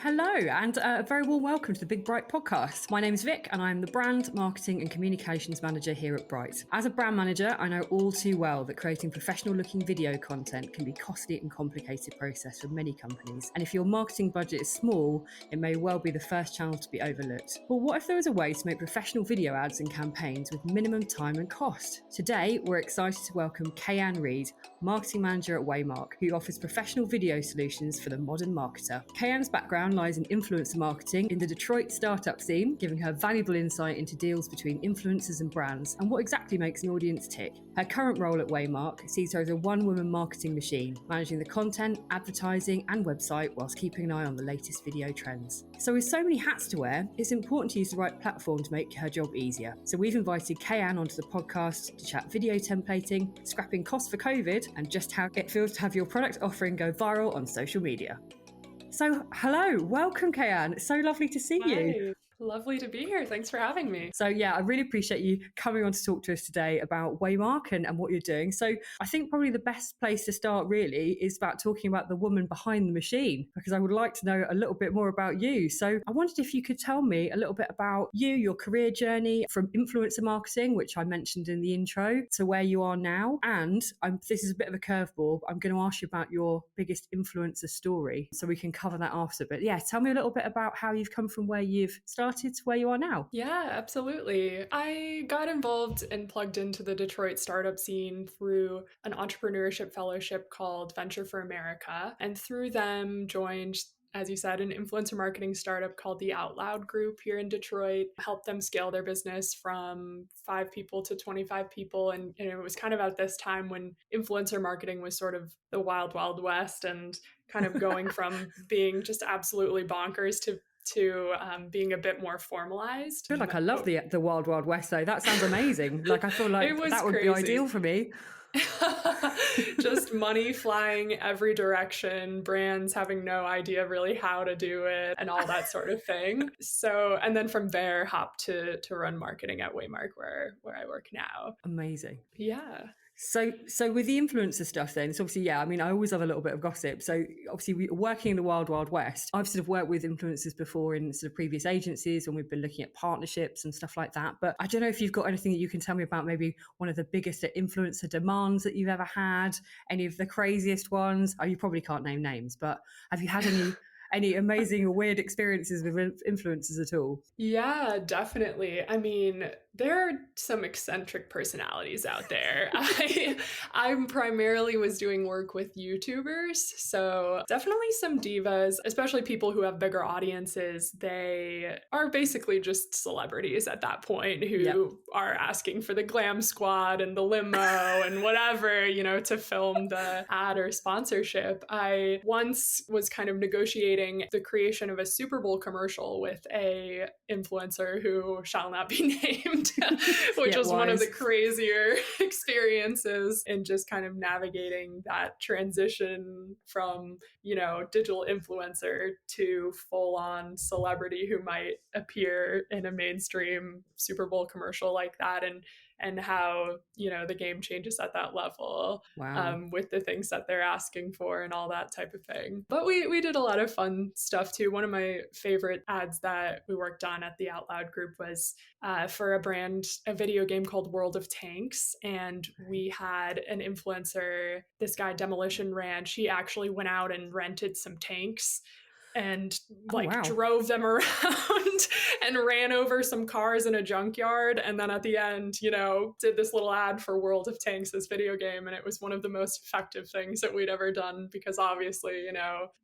Hello, and a very warm welcome to the Big Bright podcast. My name is Vic, and I'm the Brand, Marketing and Communications Manager here at Bright. As a brand manager, I know all too well that creating professional-looking video content can be a costly and complicated process for many companies. And if your marketing budget is small, it may well be the first channel to be overlooked. But what if there was a way to make professional video ads and campaigns with minimum time and cost? Today, we're excited to welcome Kayan, Marketing Manager at Waymark, who offers professional video solutions for the modern marketer. Kayan's background lies in influencer marketing in the Detroit startup scene, giving her valuable insight into deals between influencers and brands and what exactly makes an audience tick. Her current role at Waymark sees her as a one-woman marketing machine, managing the content, advertising and website whilst keeping an eye on the latest video trends. So with so many hats to wear, it's important to use the right platform to make her job easier. So we've invited Kayan onto the podcast to chat video templating, scrapping costs for COVID, and just how it feels to have your product offering go viral on social media. So, hello, welcome, Kayan. It's so lovely to see you. Lovely to be here. Thanks for having me. So, I really appreciate you coming on to talk to us today about Waymark and what you're doing. So, I think probably the best place to start really is about talking about the woman behind the machine, because I would like to know a little bit more about you. So, I wondered if you could tell me a little bit about you, your career journey from influencer marketing, which I mentioned in the intro, to where you are now. And this is a bit of a curveball, but I'm going to ask you about your biggest influencer story, so we can cover that after. But tell me a little bit about how you've come from where you've started to where you are now. Yeah, absolutely. I got involved and plugged into the Detroit startup scene through an entrepreneurship fellowship called Venture for America, and through them joined, as you said, an influencer marketing startup called the Out Loud Group here in Detroit, helped them scale their business from 5 people to 25 people. And it was kind of at this time when influencer marketing was sort of the wild, wild west, and kind of going from being just absolutely bonkers to being a bit more formalized. I feel like I love the Wild Wild West though. That sounds amazing. Like I feel like that would be ideal for me. Just money flying every direction, brands having no idea really how to do it, and all that sort of thing. So, and then from there, hop to run marketing at Waymark, where I work now. Amazing. Yeah. So with the influencer stuff then, it's obviously, I mean, I always have a little bit of gossip. So obviously working in the Wild Wild West, I've sort of worked with influencers before in sort of previous agencies when we've been looking at partnerships and stuff like that. But I don't know if you've got anything that you can tell me about maybe one of the biggest influencer demands that you've ever had, any of the craziest ones. Oh, you probably can't name names, but have you had any amazing or weird experiences with influencers at all? Yeah, definitely. I mean, there are some eccentric personalities out there. I primarily was doing work with YouTubers, so definitely some divas, especially people who have bigger audiences. They are basically just celebrities at that point who are asking for the glam squad and the limo and whatever, to film the ad or sponsorship. I once was kind of negotiating the creation of a Super Bowl commercial with a influencer who shall not be named, which was one of the crazier experiences in just kind of navigating that transition from, digital influencer to full-on celebrity who might appear in a mainstream Super Bowl commercial like that, and how, the game changes at that level. Wow. With the things that they're asking for and all that type of thing. But we did a lot of fun stuff too. One of my favorite ads that we worked on at the Out Loud Group was for a video game called World of Tanks. And we had an influencer, this guy Demolition Ranch, he actually went out and rented some tanks and drove them around and ran over some cars in a junkyard. And then at the end, did this little ad for World of Tanks, this video game. And it was one of the most effective things that we'd ever done because obviously,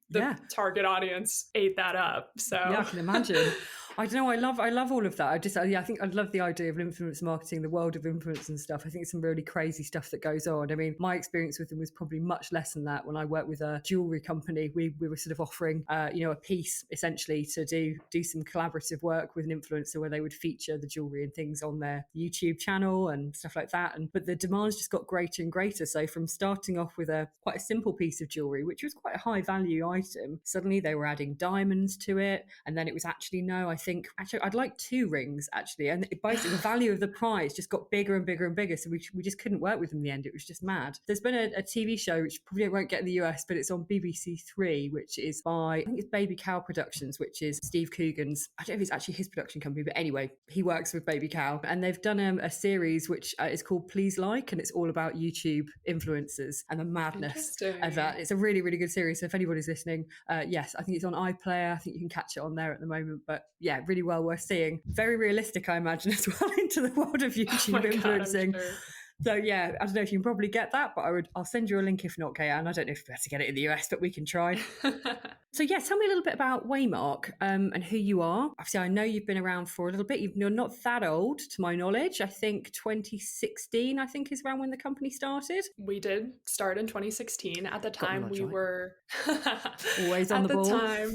the target audience ate that up. So yeah, I can imagine. I don't know. I love all of that. I think I love the idea of influence marketing, the world of influence and stuff. I think it's some really crazy stuff that goes on. I mean, my experience with them was probably much less than that. When I worked with a jewelry company, we were sort of offering, a piece essentially to do some collaborative work with an influencer where they would feature the jewelry and things on their YouTube channel and stuff like that. But the demands just got greater and greater. So from starting off with quite a simple piece of jewelry, which was quite a high value item, suddenly they were adding diamonds to it. And then it was actually, I'd like 2 rings actually. And basically the value of the prize just got bigger and bigger and bigger. So we just couldn't work with them in the end. It was just mad. There's been a TV show, which probably won't get in the US, but it's on BBC 3, which is by, I think it's Baby Cow Productions, which is Steve Coogan's, I don't know if it's actually his production company, but anyway, he works with Baby Cow. And they've done a series which is called Please Like, and it's all about YouTube influencers and the madness of that. It's a really, really good series. So if anybody's listening, yes, I think it's on iPlayer. I think you can catch it on there at the moment. But yeah, really well worth seeing. Very realistic, I imagine, as well, into the world of YouTube influencing. God, so yeah, I don't know if you can probably get that, but I'll send you a link if not, Kayan. I don't know if we have to get it in the US, but we can try. So yeah, tell me a little bit about Waymark and who you are. Obviously, I know you've been around for a little bit. You're not that old, to my knowledge. I think 2016, I think, is around when the company started. We did start in 2016. At the time, we were always on the ball.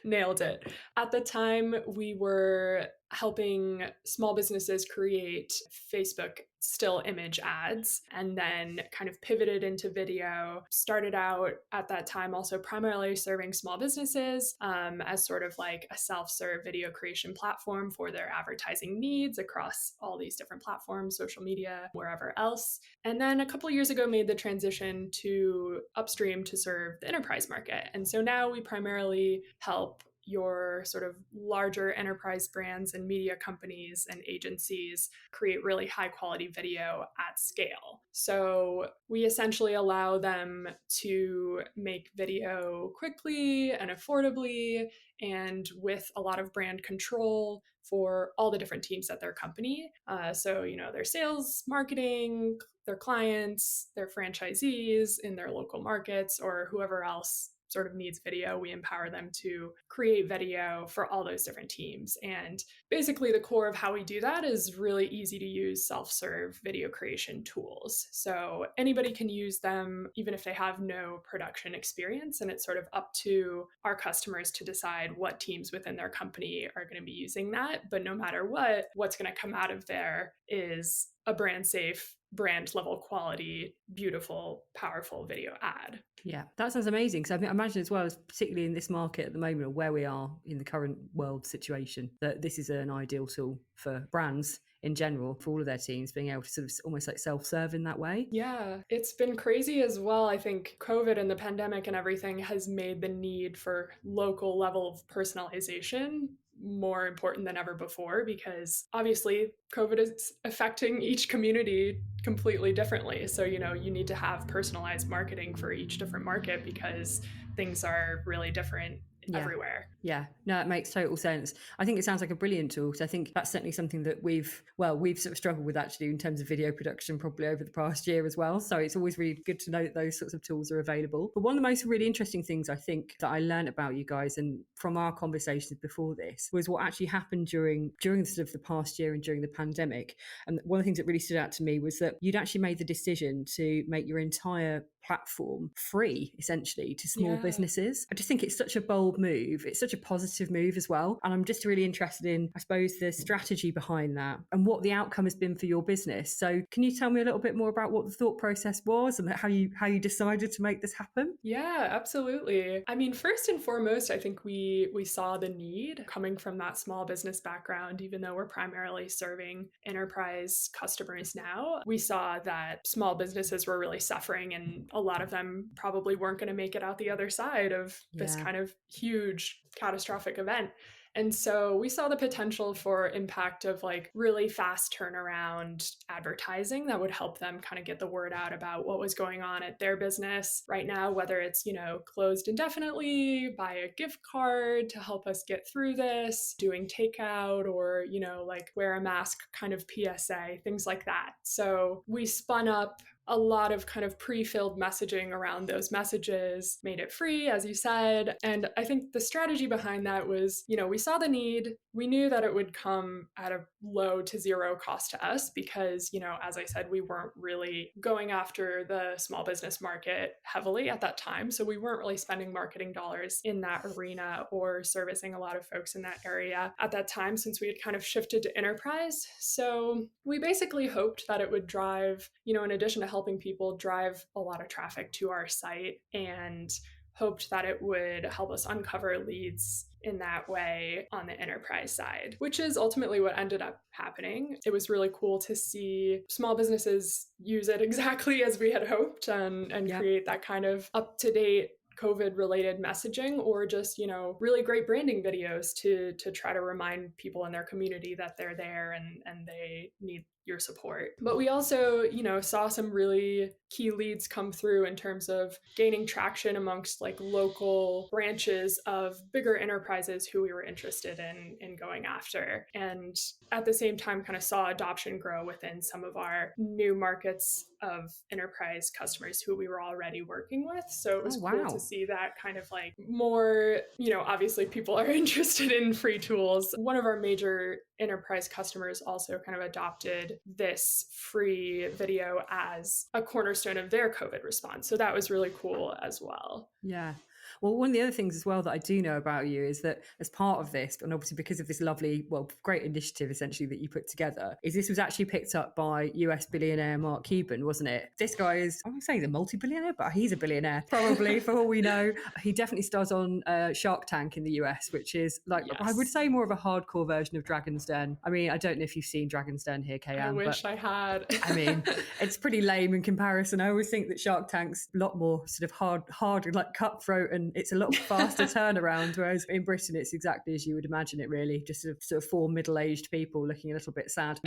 Nailed it. At the time, we were helping small businesses create Facebook still image ads, and then kind of pivoted into video. Started out at that time also primarily serving small businesses as sort of like a self-serve video creation platform for their advertising needs across all these different platforms, social media, wherever else. And then a couple of years ago made the transition to upstream to serve the enterprise market. And so now we primarily help your sort of larger enterprise brands and media companies and agencies create really high quality video at scale. So we essentially allow them to make video quickly and affordably and with a lot of brand control for all the different teams at their company. So, their sales, marketing, their clients, their franchisees in their local markets, or whoever else sort of needs video, we empower them to create video for all those different teams. And basically the core of how we do that is really easy to use self-serve video creation tools. So anybody can use them even if they have no production experience, and it's sort of up to our customers to decide what teams within their company are going to be using that. But no matter what's going to come out of there is a brand safe, brand level quality, beautiful, powerful video ad. Yeah, that sounds amazing. So I imagine as well, as particularly in this market at the moment, or where we are in the current world situation, that this is an ideal tool for brands in general, for all of their teams being able to sort of almost like self-serve in that way. Yeah, it's been crazy as well. I think COVID and the pandemic and everything has made the need for local level of personalization more important than ever before, because obviously COVID is affecting each community completely differently. So, you need to have personalized marketing for each different market because things are really different everywhere. Yeah, no, it makes total sense. I think it sounds like a brilliant tool, because I think that's certainly something that we've sort of struggled with actually in terms of video production probably over the past year as well. So it's always really good to know that those sorts of tools are available. But one of the most really interesting things I think that I learned about you guys, and from our conversations before this, was what actually happened during sort of the past year and during the pandemic. And one of the things that really stood out to me was that you'd actually made the decision to make your entire platform free, essentially, to small businesses. I just think it's such a bold move. It's such a positive move as well. And I'm just really interested in, I suppose, the strategy behind that and what the outcome has been for your business. So can you tell me a little bit more about what the thought process was and how you decided to make this happen? Yeah, absolutely. I mean, first and foremost, I think we saw the need coming from that small business background. Even though we're primarily serving enterprise customers now, we saw that small businesses were really suffering, and a lot of them probably weren't going to make it out the other side of this kind of huge catastrophic event. And so we saw the potential for impact of like really fast turnaround advertising that would help them kind of get the word out about what was going on at their business right now, whether it's, closed indefinitely, buy a gift card to help us get through this, doing takeout, or, like wear a mask kind of PSA, things like that. So we spun up a lot of kind of pre-filled messaging around those messages, made it free, as you said. And I think the strategy behind that was, we saw the need. We knew that it would come at a low to zero cost to us because, as I said, we weren't really going after the small business market heavily at that time. So we weren't really spending marketing dollars in that arena or servicing a lot of folks in that area at that time, since we had kind of shifted to enterprise. So we basically hoped that it would drive, in addition to helping people, drive a lot of traffic to our site, and hoped that it would help us uncover leads in that way on the enterprise side, which is ultimately what ended up happening. It was really cool to see small businesses use it exactly as we had hoped and create that kind of up-to-date COVID related messaging, or just, really great branding videos to try to remind people in their community that they're there and they need your support. But we also, saw some really key leads come through in terms of gaining traction amongst like local branches of bigger enterprises who we were interested in going after. And at the same time, kind of saw adoption grow within some of our new markets of enterprise customers who we were already working with. So it was cool to see that kind of like more, obviously people are interested in free tools. One of our major enterprise customers also kind of adopted this free video as a cornerstone of their COVID response. So that was really cool as well. Yeah. Well, one of the other things as well that I do know about you is that as part of this, and obviously because of this lovely, great initiative essentially that you put together, is this was actually picked up by US billionaire Mark Cuban, wasn't it? This guy is, I'm not saying he's a multi-billionaire, but he's a billionaire, probably, for all we know. He definitely stars on Shark Tank in the US, which is like, yes, I would say more of a hardcore version of Dragon's Den. I mean, I don't know if you've seen Dragon's Den here, Kayan. I wish I had. I mean, it's pretty lame in comparison. I always think that Shark Tank's a lot more sort of hard, like cutthroat, and it's a lot faster turnaround, whereas in Britain it's exactly as you would imagine it, really, just sort of four middle-aged people looking a little bit sad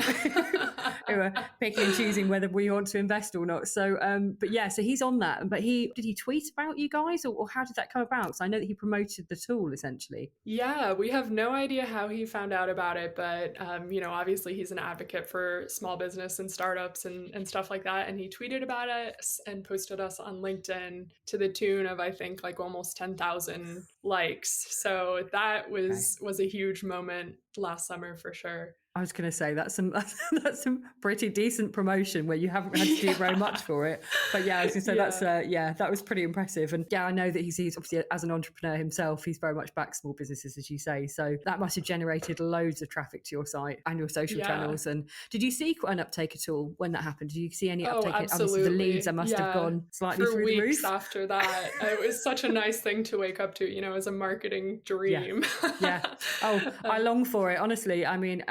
who are picking and choosing whether we want to invest or not. So but yeah, so he's on that. But did he tweet about you guys, or how did that come about? So I know that he promoted the tool essentially. Yeah, we have no idea how he found out about it, but obviously he's an advocate for small business and startups and stuff like that, and he tweeted about us and posted us on LinkedIn to the tune of, I think, like almost 10,000 likes. So that was a huge moment last summer for sure. I was going to say that's some pretty decent promotion where you haven't had to do very much for it. But yeah, I was going to say that's that was pretty impressive. And yeah, I know that he's obviously, as an entrepreneur himself, he's very much backed small businesses, as you say. So that must have generated loads of traffic to your site and your social channels. And did you see an uptake at all when that happened? Did you see any uptake? Absolutely. The leads must have gone slightly for through weeks the roof after that. It was such a nice thing to wake up to, as a marketing dream. Yeah. Oh, I long for it. Honestly, I mean,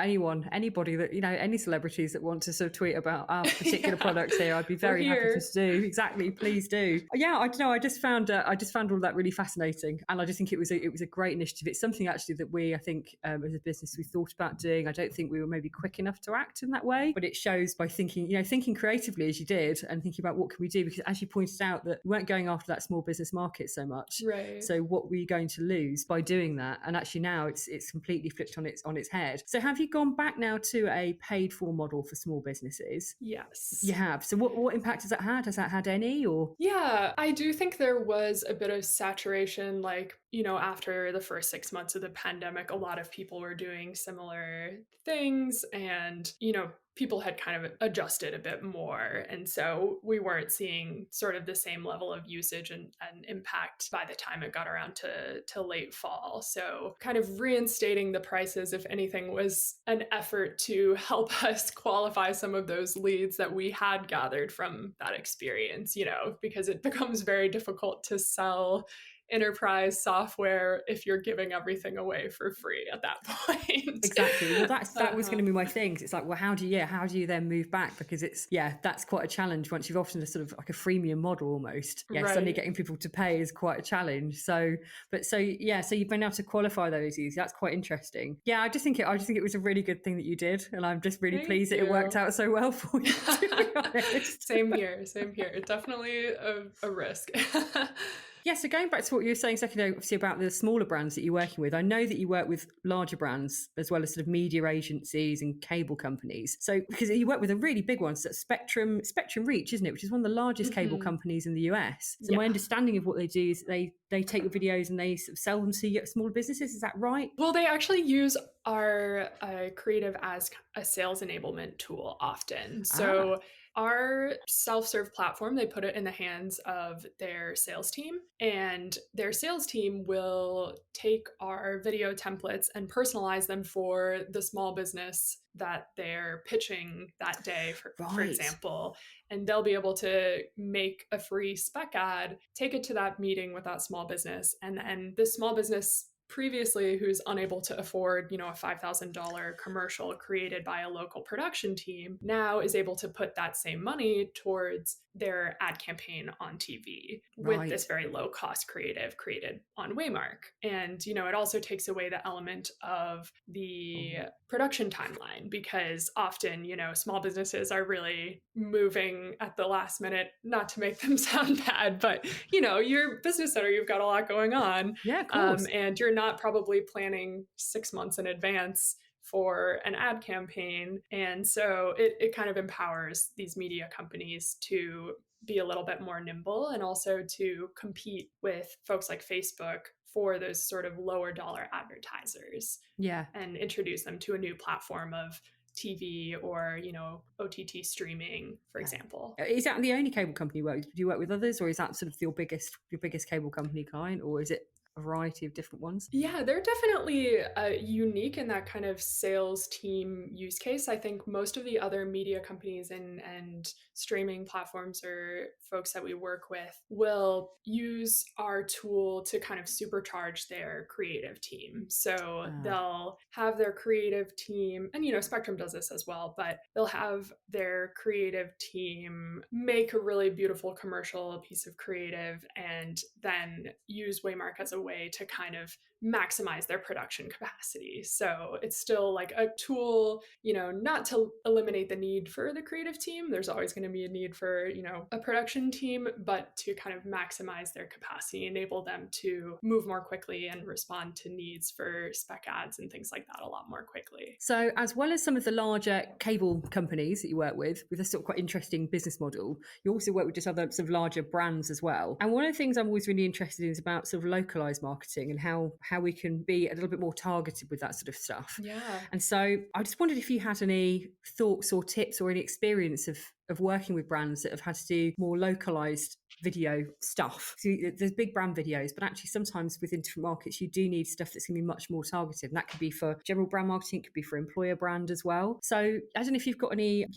anybody that, any celebrities that want to sort of tweet about our particular products here, I'd be very happy to do. Exactly. Please do. Yeah. I don't know. I just found all that really fascinating. And I just think it was a great initiative. It's something actually that I think, as a business, we thought about doing. I don't think we were maybe quick enough to act in that way, but it shows by thinking creatively as you did and thinking about what can we do, because as you pointed out that we weren't going after that small business market so much. Right. So what were you going to lose by doing that? And actually now it's completely flipped on its head. So have you gone back now to a paid for model for small businesses? Yes. You have. So what impact has that had? Has that had any? Or yeah, I do think there was a bit of saturation, like, after the first 6 months of the pandemic, a lot of people were doing similar things, and people had kind of adjusted a bit more. And so we weren't seeing sort of the same level of usage and impact by the time it got around to late fall. So kind of reinstating the prices, if anything, was an effort to help us qualify some of those leads that we had gathered from that experience, because it becomes very difficult to sell enterprise software if you're giving everything away for free at that point. Exactly. Well, that was going to be my thing. It's like, well, how do you then move back? Because that's quite a challenge once you've offered a sort of like a freemium model almost. Yeah, right. Suddenly getting people to pay is quite a challenge. So you've been able to qualify those easy. That's quite interesting. Yeah, I just think it was a really good thing that you did, and I'm just really pleased that it worked out so well for you, to be honest. Same here. Definitely a risk. Yeah, so going back to what you were saying a second ago, obviously about the smaller brands that you're working with, I know that you work with larger brands as well as sort of media agencies and cable companies. So because you work with a really big one, so Spectrum Reach, isn't it? Which is one of the largest cable companies in the US. So my understanding of what they do is they take your videos and they sort of sell them to smaller businesses. Is that right? Well, they actually use our creative as a sales enablement tool often. So our self-serve platform, they put it in the hands of their sales team, and their sales team will take our video templates and personalize them for the small business that they're pitching that day, for example. And they'll be able to make a free spec ad, take it to that meeting with that small business, and then the small business previously who's unable to afford, a $5,000 commercial created by a local production team now is able to put that same money towards their ad campaign on TV with Right. this very low cost creative created on Waymark. And, it also takes away the element of the Oh, production timeline because often, small businesses are really moving at the last minute, not to make them sound bad, but, you're a business owner, you've got a lot going on, yeah, of course. and you're not probably planning 6 months in advance for an ad campaign. And so it kind of empowers these media companies to be a little bit more nimble and also to compete with folks like Facebook for those sort of lower dollar advertisers Yeah. and introduce them to a new platform of TV or, OTT streaming, for Okay. example. Is that the only cable company you work with? Do you work with others, or is that sort of your biggest cable company client, or is it a variety of different ones? Yeah, they're definitely unique in that kind of sales team use case. I think most of the other media companies and streaming platforms or folks that we work with will use our tool to kind of supercharge their creative team. So Ah, they'll have their creative team, and Spectrum does this as well, but they'll have their creative team make a really beautiful commercial, a piece of creative, and then use Waymark as a way to kind of maximize their production capacity. So it's still like a tool, not to eliminate the need for the creative team. There's always going to be a need for, a production team, but to kind of maximize their capacity, enable them to move more quickly and respond to needs for spec ads and things like that a lot more quickly. so as well as some of the larger cable companies that you work with a sort of quite interesting business model, you also work with just other sort of larger brands as well. And one of the things I'm always really interested in is about sort of localized marketing and how we can be a little bit more targeted with that sort of stuff. Yeah. And so I just wondered if you had any thoughts or tips or any experience of working with brands that have had to do more localized video stuff. So there's big brand videos, but actually sometimes within different markets, you do need stuff that's going to be much more targeted. And that could be for general brand marketing, it could be for employer brand as well. So I don't know if you've got any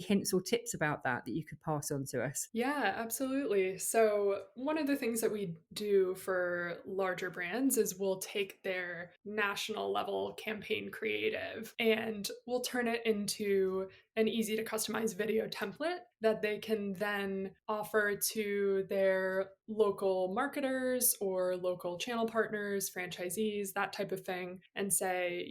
hints or tips about that you could pass on to us. Yeah, absolutely. So, one of the things that we do for larger brands is we'll take their national level campaign creative and we'll turn it into an easy to customize video template that they can then offer to their local marketers or local channel partners, franchisees, that type of thing, and say,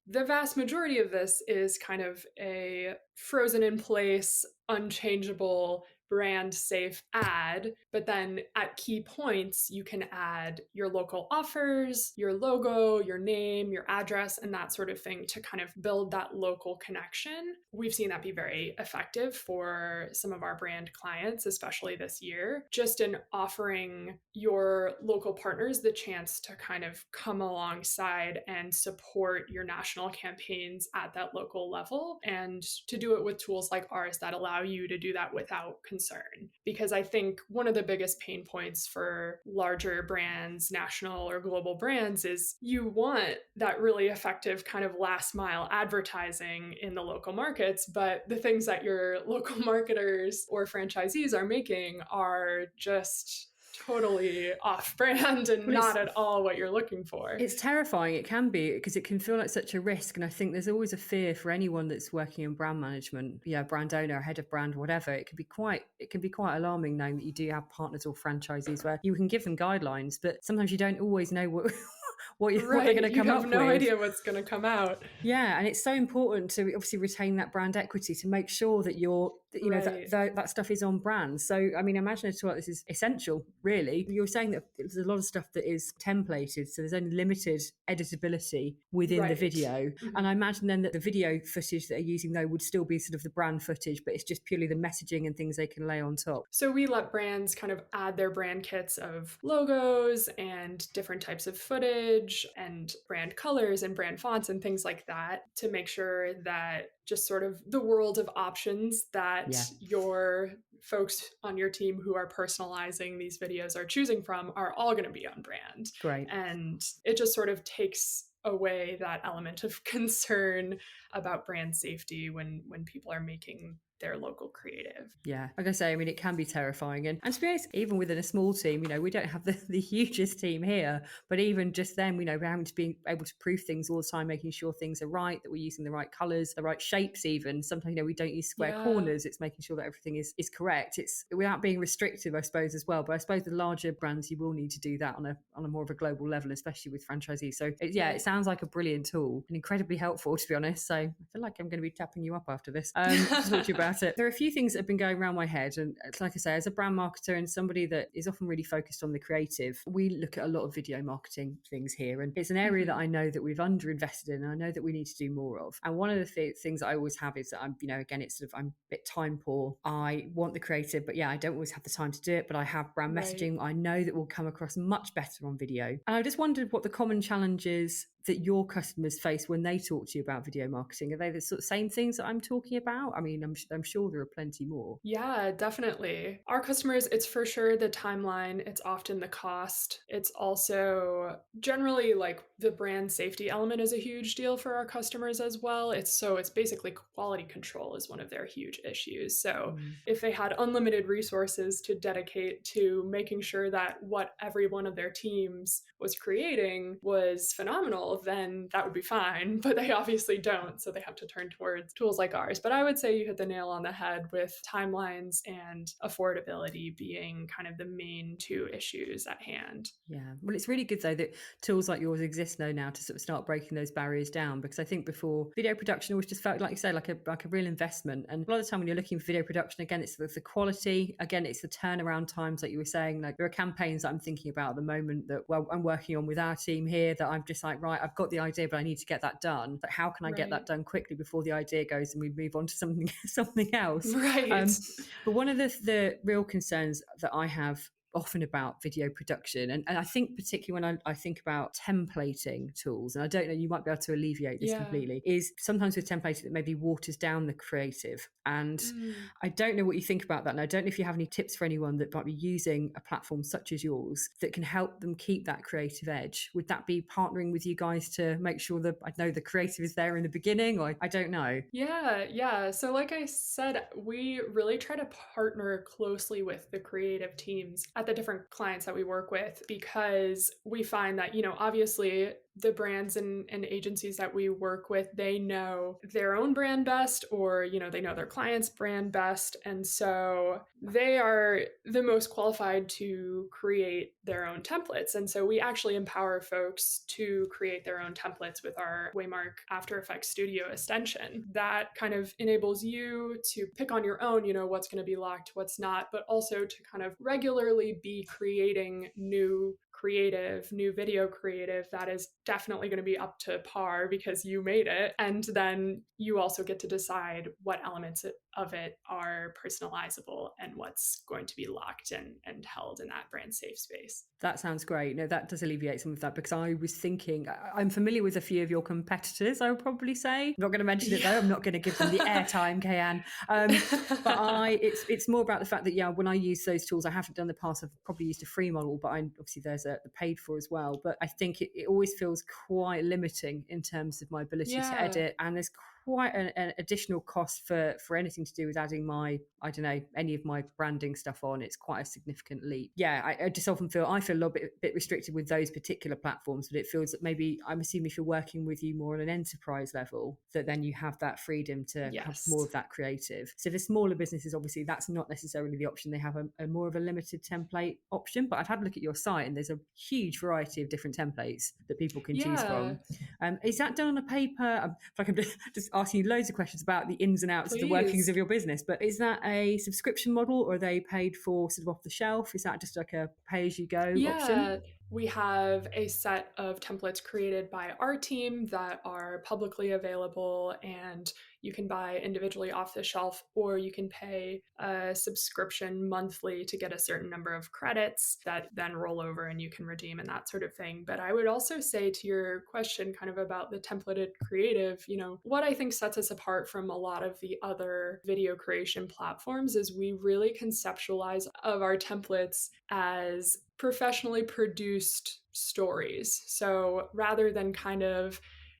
the vast majority of this is kind of a frozen in place, unchangeable brand safe ad, but then at key points, you can add your local offers, your logo, your name, your address, and that sort of thing to kind of build that local connection. We've seen that be very effective for some of our brand clients, especially this year, just in offering your local partners the chance to kind of come alongside and support your national campaigns at that local level, and to do it with tools like ours that allow you to do that without concern. Because I think one of the biggest pain points for larger brands, national or global brands, is you want that really effective kind of last mile advertising in the local markets, but the things that your local marketers or franchisees are making are just totally off brand and Well, not at all what you're looking for. it's terrifying. It can be because it can feel like such a risk. And I think there's always a fear for anyone that's working in brand management, brand owner, head of brand, whatever. It can be quite alarming knowing that you do have partners or franchisees where you can give them guidelines, but sometimes you don't always know what what they're going Right. to You come have up no with. idea what's going to come out. Yeah, and it's so important to obviously retain that brand equity to make sure that Right. that stuff is on brand. So I mean, imagine a tool like this is essential. Really, you're saying that there's a lot of stuff that is templated, so there's only limited editability within the Right. video. And I Mhm. imagine then that the video footage that they're using though would still be sort of the brand footage, but it's just purely the messaging and things they can lay on top. So we let brands kind of add their brand kits of logos and different types of footage and brand colors and brand fonts and things like that to make sure that just sort of the world of options that Yeah, your folks on your team who are personalizing these videos are choosing from are all going to be on brand. great. And it just sort of takes away that element of concern about brand safety when people are making their local creative. Yeah, like I say, I mean, it can be terrifying. And to be honest, even within a small team, we don't have the hugest team here, but even just then, we're having to be able to proof things all the time, making sure things are right, that we're using the right colors, the right shapes, even. Sometimes, we don't use square Yeah. corners. It's making sure that everything is correct. It's without being restrictive, I suppose, as well. But I suppose the larger brands, you will need to do that on a more of a global level, especially with franchisees. So yeah, it sounds like a brilliant tool and incredibly helpful, to be honest. So I feel like I'm going to be tapping you up after this to talk to you about it. There are a few things that have been going around my head, and like I say, as a brand marketer and somebody that is often really focused on the creative, we look at a lot of video marketing things here, and it's an area that I know that we've underinvested in, and I know that we need to do more of. And one of the things that I always have is that again, it's sort of, I'm a bit time poor. I want the creative, but yeah, I don't always have the time to do it. But I have brand Right. messaging I know that will come across much better on video. And I just wondered what the common challenges that your customers face when they talk to you about video marketing. Are they the sort of same things that I'm talking about? I mean, I'm sure there are plenty more. Yeah, definitely. Our customers, it's for sure the timeline, it's often the cost. It's also generally like the brand safety element is a huge deal for our customers as well. It's basically quality control is one of their huge issues. So if they had unlimited resources to dedicate to making sure that what every one of their teams was creating was phenomenal, then that would be fine. But they obviously don't. So they have to turn towards tools like ours. But I would say you hit the nail on the head with timelines and affordability being kind of the main two issues at hand. Yeah. Well, it's really good, though, that tools like yours exist now to sort of start breaking those barriers down, because I think before, video production always just felt, like you say, like a real investment. And a lot of the time when you're looking for video production, again, it's the quality, again, it's the turnaround times, like you were saying. Like, there are campaigns that I'm thinking about at the moment that, well, I'm working on with our team here, that I'm just like, right, I've got the idea, but I need to get that done. But how can I get that Right. done quickly before the idea goes and we move on to something else? Right. But one of the real concerns that I have often about video production, and I think particularly when I think about templating tools, and I don't know, you might be able to alleviate this Yeah. completely, is sometimes with templating that maybe waters down the creative. And Mm. I don't know what you think about that, and I don't know if you have any tips for anyone that might be using a platform such as yours that can help them keep that creative edge. Would that be partnering with you guys to make sure that, I know, the creative is there in the beginning, or I don't know? Yeah. So, like I said, we really try to partner closely with the creative teams at the different clients that we work with, because we find that, obviously the brands and agencies that we work with, they know their own brand best, or, they know their client's brand best. And so they are the most qualified to create their own templates. And so we actually empower folks to create their own templates with our Waymark After Effects Studio extension. That kind of enables you to pick on your own, what's going to be locked, what's not, but also to kind of regularly be creating new video creative that is definitely going to be up to par because you made it. And then you also get to decide what elements of it are personalizable and what's going to be locked and held in that brand safe space. That sounds great. No, that does alleviate some of that, because I was thinking, I'm familiar with a few of your competitors, I would probably say. I'm not going to mention it though. I'm not going to give them the airtime, Kayan. But it's more about the fact that, yeah, when I use those tools, I haven't done the past. I've probably used a free model, but obviously there's the paid for as well. But I think it always feels quite limiting in terms of my ability to Yeah. edit, and there's quite an additional cost for anything to do with adding any of my branding stuff on. It's quite a significant leap. Yeah, I just often I feel a little bit restricted with those particular platforms, but it feels that maybe, I'm assuming, if you're working with you more on an enterprise level, that then you have that freedom to have more Yes. of that creative. So for smaller businesses, obviously that's not necessarily the option. They have a more of a limited template option, but I've had a look at your site and there's a huge variety of different templates that people can choose Yeah. from. Is that done on a paper? I'm just asking you loads of questions about the ins and outs of the workings Please. of your business, but is that a subscription model, or are they paid for sort of off the shelf? Is that just like a pay as you go option? Yeah, we have a set of templates created by our team that are publicly available, and you can buy individually off the shelf, or you can pay a subscription monthly to get a certain number of credits that then roll over and you can redeem and that sort of thing. But I would also say, to your question kind of about the templated creative, what I think sets us apart from a lot of the other video creation platforms is we really conceptualize of our templates as professionally produced stories. So rather than kind of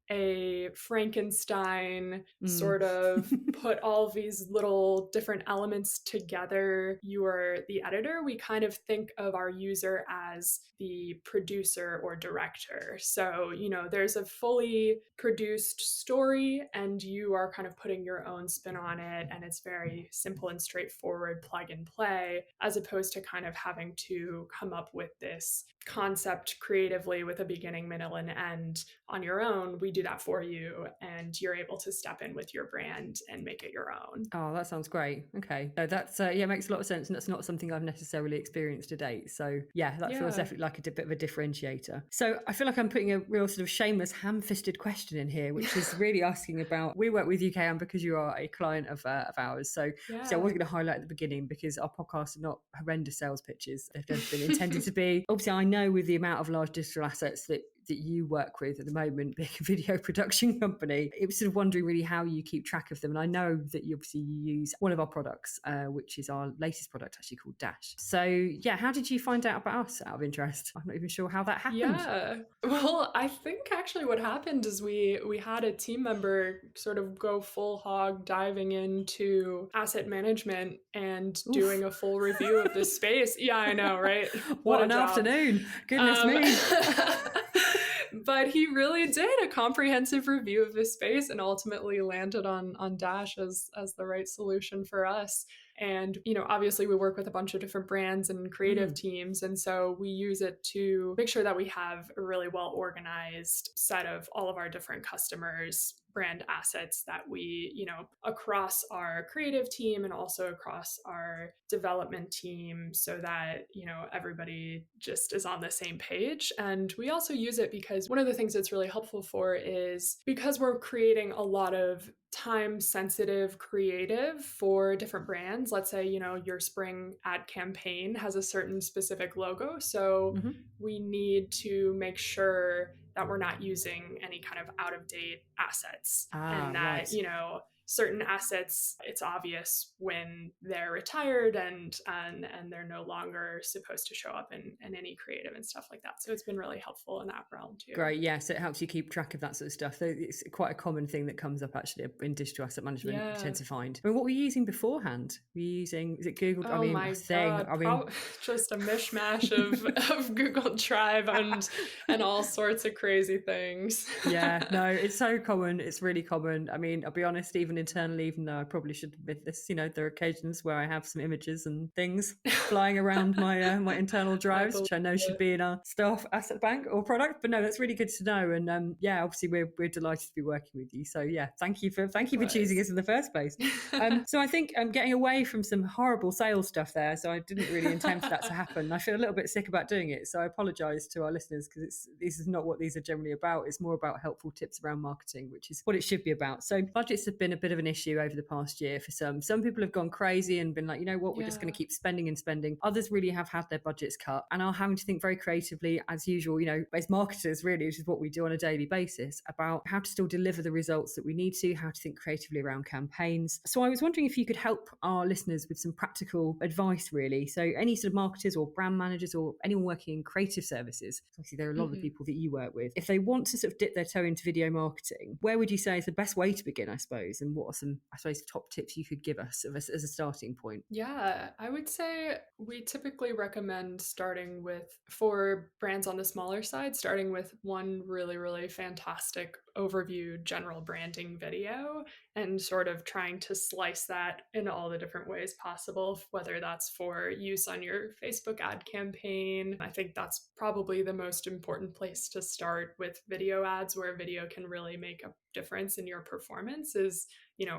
a Frankenstein Mm. sort of put all these little different elements together. You are the editor. We kind of think of our user as the producer or director. So, there's a fully produced story and you are kind of putting your own spin on it. And it's very simple and straightforward, plug and play, as opposed to kind of having to come up with this concept creatively with a beginning, middle, and end on your own. We do that for you, and you're able to step in with your brand and make it your own. Oh, that sounds great. Okay. No, that's, yeah, makes a lot of sense. And that's not something I've necessarily experienced to date. So, yeah, that feels Yeah. definitely like a bit of a differentiator. So, I feel like I'm putting a real sort of shameless, ham fisted question in here, which is really asking about, we work with UKM because you are a client of ours. So, I Yeah. wasn't going to highlight at the beginning because our podcasts are not horrendous sales pitches. They've never been intended to be. Obviously, I know with the amount of large digital assets that you work with at the moment, being a video production company, it was sort of wondering really how you keep track of them. And I know that you obviously use one of our products, which is our latest product actually called Dash. So yeah, how did you find out about us out of interest? I'm not even sure how that happened. Yeah. Well, I think actually what happened is we had a team member sort of go full hog diving into asset management and Oof. doing a full review of this space. Yeah, I know, right? What What a an job. afternoon. Goodness me. But he really did a comprehensive review of this space and ultimately landed on Dash as the right solution for us. And, obviously we work with a bunch of different brands and creative teams. And so we use it to make sure that we have a really well organized set of all of our different customers' brand assets that we, across our creative team and also across our development team so that, everybody just is on the same page. And we also use it because one of the things it's really helpful for is because we're creating a lot of time sensitive creative for different brands. Let's say, your spring ad campaign has a certain specific logo. So Mm-hmm. we need to make sure that we're not using any kind of out of date assets Ah, and that, right. certain assets, it's obvious when they're retired and they're no longer supposed to show up in any creative and stuff like that. So it's been really helpful in that realm too. Great. Yes, it helps you keep track of that sort of stuff. It's quite a common thing that comes up actually in digital asset management. Yeah. You tend to find. I mean, what were you using beforehand? Were you using, is it Google? Oh my God, just a mishmash of Google Drive and all sorts of crazy things. Yeah, no, it's so common. It's really common. I mean, I'll be honest, even internally, even though I probably should admit this, there are occasions where I have some images and things flying around my internal drives, which I know should be in our staff asset bank or product. But no, that's really good to know. And yeah, obviously we're delighted to be working with you. So yeah, thank you for choosing us in the first place. So I think I'm getting away from some horrible sales stuff there. So I didn't really intend for that to happen. I feel a little bit sick about doing it. So I apologise to our listeners because this is not what these are generally about. It's more about helpful tips around marketing, which is what it should be about. So budgets have been a bit of an issue over the past year for some. Some people have gone crazy and been like, you know what, we're just going to keep spending and spending. Others really have had their budgets cut and are having to think very creatively, as usual, as marketers, really, which is what we do on a daily basis, about how to still deliver the results that we need to, how to think creatively around campaigns. So I was wondering if you could help our listeners with some practical advice, really. So any sort of marketers or brand managers or anyone working in creative services, obviously there are a lot of the people that you work with, if they want to sort of dip their toe into video marketing, where would you say is the best way to begin, I suppose? And what are some, I suppose, top tips you could give us as a starting point? Yeah, I would say we typically recommend starting with, for brands on the smaller side, starting with one really, really fantastic overview general branding video and sort of trying to slice that in all the different ways possible, whether that's for use on your Facebook ad campaign. I think that's probably the most important place to start with video ads, where video can really make a difference in your performance is,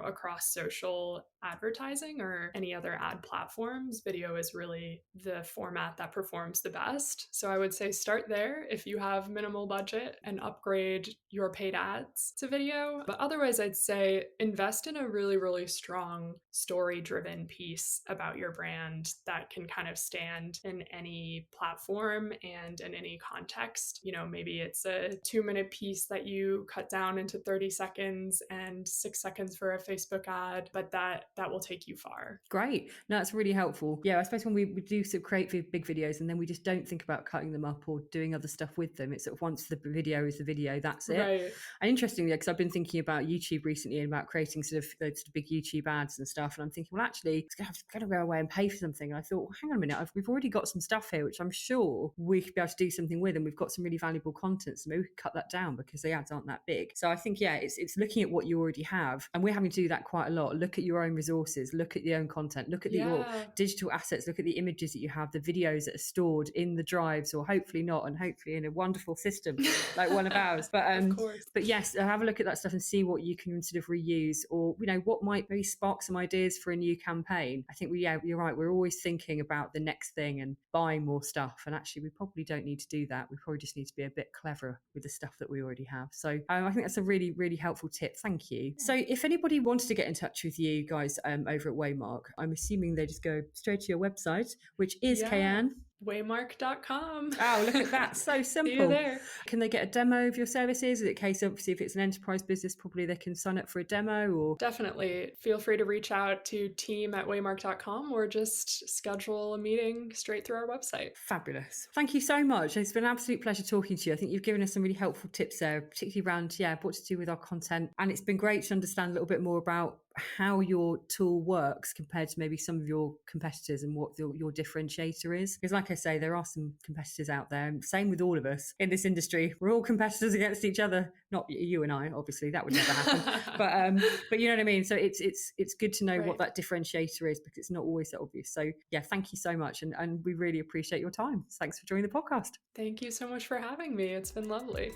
across social advertising or any other ad platforms. Video is really the format that performs the best. So I would say start there if you have minimal budget and upgrade your paid ads to video. But otherwise, I'd say invest in a really, really strong story driven piece about your brand that can kind of stand in any platform and in any context. Maybe it's a 2-minute piece that you cut down into 30 seconds and 6 seconds for for a Facebook ad, but that will take you far. Great. No, that's really helpful. Yeah, I suppose when we do sort of create big videos and then we just don't think about cutting them up or doing other stuff with them, it's sort of once the video is the video, that's it. Right. And interestingly, because I've been thinking about YouTube recently and about creating sort of those big YouTube ads and stuff, and I'm thinking, well, actually, I've got to go away and pay for something. And I thought, well, hang on a minute, we've already got some stuff here, which I'm sure we could be able to do something with, and we've got some really valuable content, so maybe we could cut that down because the ads aren't that big. So I think, yeah, it's looking at what you already have, and we're having to do that quite a lot. Look at your own resources, look at your own content, look at your digital assets, look at the images that you have, the videos that are stored in the drives, or hopefully not, and hopefully in a wonderful system like one of ours. But of course. But yes, have a look at that stuff and see what you can sort of reuse, or what might maybe spark some ideas for a new campaign. I think you're right. We're always thinking about the next thing and buying more stuff, and actually we probably don't need to do that. We probably just need to be a bit cleverer with the stuff that we already have. So I think that's a really, really helpful tip. Thank you. So if anybody wanted to get in touch with you guys over at Waymark, I'm assuming they just go straight to your website, which is Kayan. Waymark.com. Oh, look at that. So simple. See you there. Can they get a demo of your services? Is it a case of, obviously, if it's an enterprise business, probably they can sign up for a demo? Or Definitely. Feel free to reach out to team@waymark.com or just schedule a meeting straight through our website. Fabulous. Thank you so much. It's been an absolute pleasure talking to you. I think you've given us some really helpful tips there, particularly around, what to do with our content. And it's been great to understand a little bit more about how your tool works compared to maybe some of your competitors and what your differentiator is. Because like I say, there are some competitors out there. Same with all of us in this industry. We're all competitors against each other. Not you and I, obviously, that would never happen. But you know what I mean? So it's good to know what that differentiator is, because it's not always so obvious. So yeah, thank you so much. And we really appreciate your time. Thanks for joining the podcast. Thank you so much for having me. It's been lovely.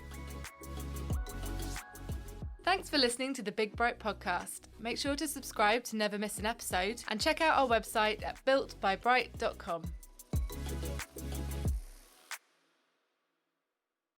Thanks for listening to the Big Bright podcast. Make sure to subscribe to never miss an episode and check out our website at builtbybright.com.